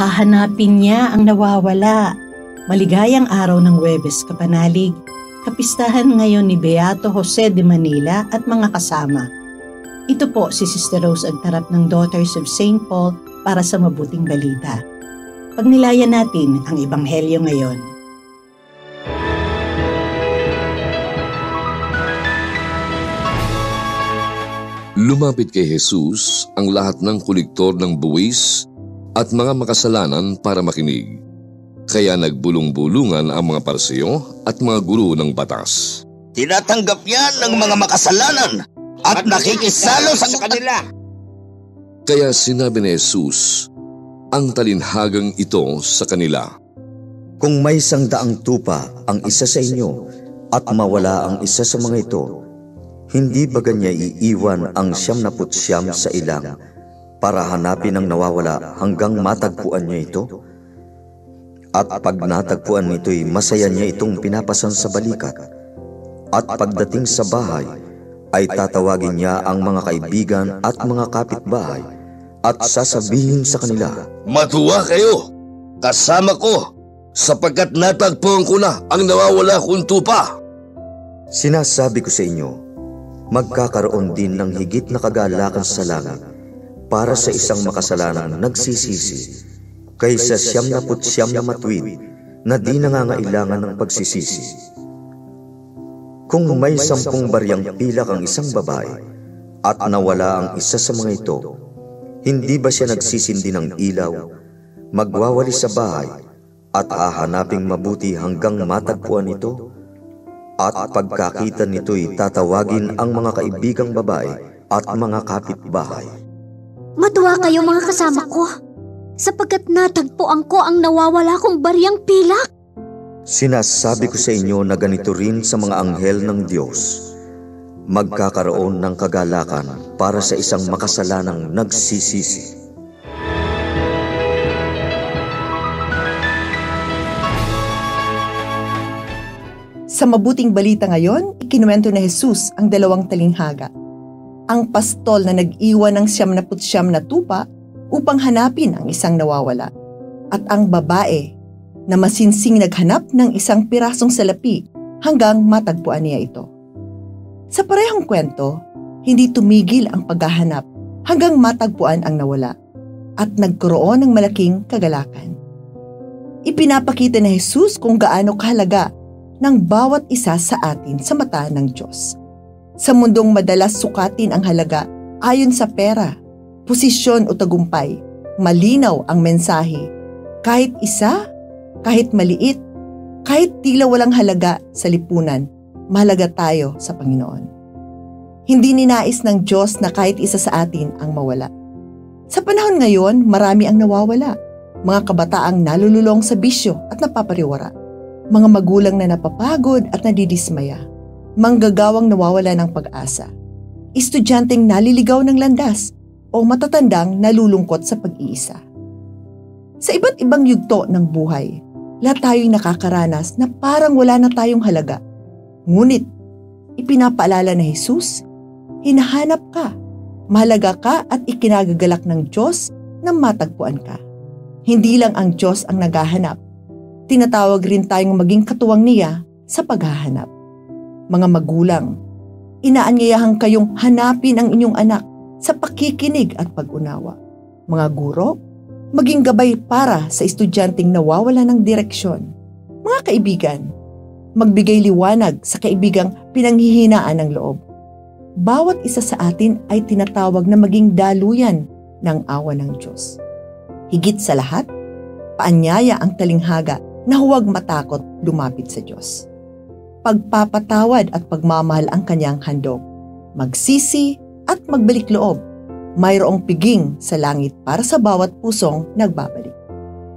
Hahanapin niya ang nawawala. Maligayang araw ng Huwebes, kapanalig. Kapistahan ngayon ni Beato Jose de Manila at mga kasama. Ito po si Sister Rose Agtarap ng Daughters of St. Paul para sa mabuting balita. Pagnilayan natin ang Ebanghelyo ngayon. Lumapit kay Jesus ang lahat ng kolektor ng buwis at mga makasalanan para makinig. Kaya nagbulong-bulungan ang mga Parseyo at mga guro ng batas. Tinatanggap yan ng mga makasalanan at nakikisalo sa kanila. Kaya sinabi ni Jesus ang talinhagang ito sa kanila. Kung may 100 tupa ang isa sa inyo at mawala ang isa sa mga ito, hindi ba niya iiwan ang 99 sa ilang para hanapin ang nawawala hanggang matagpuan niya ito? At pag natagpuan nito'y masaya niya itong pinapasan sa balikat. At pagdating sa bahay, ay tatawagin niya ang mga kaibigan at mga kapitbahay at sasabihin sa kanila, Matuwa kayo, kasama ko, sapagkat natagpuan ko na ang nawawala kong tupa. Sinasabi ko sa inyo, magkakaroon din ng higit na kagalakan sa langit para sa isang makasalanang nagsisisi kaysa 99 na matuwid na di nangangailangan ng pagsisisi. Kung may 10 baryang pilak ang isang babae at nawala ang isa sa mga ito, hindi ba siya nagsisindi ng ilaw, magwawali sa bahay at hahanaping mabuti hanggang matagpuan ito? At pagkakita nito'y tatawagin ang mga kaibigang babae at mga kapitbahay. Matuwa kayo mga kasama ko, sapagkat natagpuan ko ang nawawala kong baryang pilak. Sinasabi ko sa inyo na ganito rin sa mga anghel ng Diyos. Magkakaroon ng kagalakan para sa isang makasalanang nagsisisi. Sa mabuting balita ngayon, ikinuwento ni Jesus ang 2 talinghaga. Ang pastol na nag-iwan ng 99 na tupa upang hanapin ang isang nawawala. At ang babae na masinsing naghanap ng isang pirasong salapi hanggang matagpuan niya ito. Sa parehong kwento, hindi tumigil ang paghahanap hanggang matagpuan ang nawala at nagkaroon ng malaking kagalakan. Ipinapakita ni Jesus kung gaano kahalaga ng bawat isa sa atin sa mata ng Diyos. Sa mundong madalas sukatin ang halaga ayon sa pera, posisyon o tagumpay, malinaw ang mensahe. Kahit isa, kahit maliit, kahit tila walang halaga sa lipunan, mahalaga tayo sa Panginoon. Hindi ninais ng Diyos na kahit isa sa atin ang mawala. Sa panahon ngayon, marami ang nawawala. Mga kabataang nalululong sa bisyo at napapariwara. Mga magulang na napapagod at nadidismaya, manggagawang nawawala ng pag-asa, estudyanteng naliligaw ng landas, o matatandang nalulungkot sa pag-iisa. Sa iba't ibang yugto ng buhay, lahat tayo'y nakakaranas na parang wala na tayong halaga. Ngunit, ipinapaalala ni Jesus, hinahanap ka, mahalaga ka at ikinagagalak ng Diyos na matagpuan ka. Hindi lang ang Diyos ang naghahanap, tinatawag rin tayong maging katuwang niya sa paghahanap. Mga magulang, inaanyayahan kayong hanapin ang inyong anak sa pakikinig at pag-unawa. Mga guro, maging gabay para sa estudyanteng nawawala ng direksyon. Mga kaibigan, magbigay liwanag sa kaibigang pinanghihinaan ng loob. Bawat isa sa atin ay tinatawag na maging daluyan ng awa ng Diyos. Higit sa lahat, paanyaya ang talinghaga na huwag matakot lumapit sa Diyos. Pagpapatawad at pagmamahal ang kanyang handog. Magsisi at magbalik loob. Mayroong piging sa langit para sa bawat pusong nagbabalik.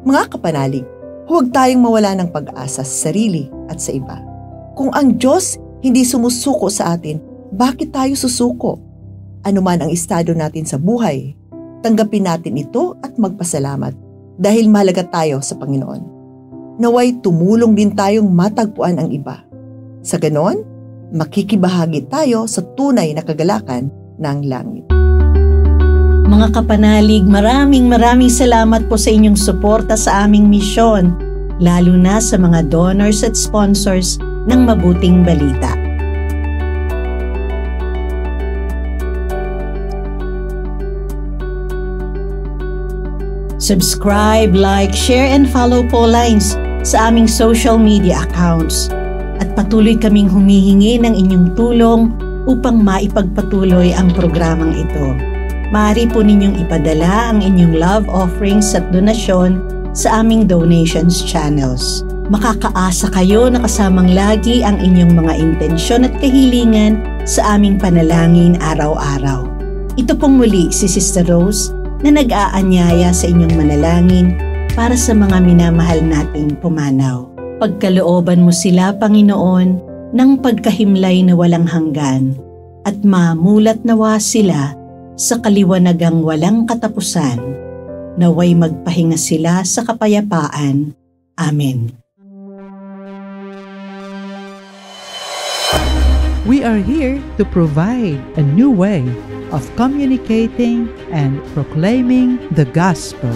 Mga kapanalig, huwag tayong mawala ng pag-asa sa sarili at sa iba. Kung ang Diyos hindi sumusuko sa atin, bakit tayo susuko? Ano man ang estado natin sa buhay, tanggapin natin ito at magpasalamat dahil mahalaga tayo sa Panginoon. Naway tumulong din tayong matagpuan ang iba. Sa ganon, makikibahagi tayo sa tunay na kagalakan ng langit. Mga kapanalig, maraming salamat po sa inyong suporta sa aming misyon, lalo na sa mga donors at sponsors ng Mabuting Balita. Subscribe, like, share, and follow po lines sa aming social media accounts. At patuloy kaming humihingi ng inyong tulong upang maipagpatuloy ang programang ito. Maaari po ninyong ipadala ang inyong love offerings at donasyon sa aming donations channels. Makakaasa kayo na kasamang lagi ang inyong mga intensyon at kahilingan sa aming panalangin araw-araw. Ito pong muli si Sister Rose na nag-aanyaya sa inyong manalangin para sa mga minamahal nating pumanaw. Pagkalooban mo sila, Panginoon, ng pagkahimlay na walang hanggan at mamulat nawa sila sa kaliwanagang walang katapusan. Naway magpahinga sila sa kapayapaan. Amen. We are here to provide a new way of communicating and proclaiming the gospel.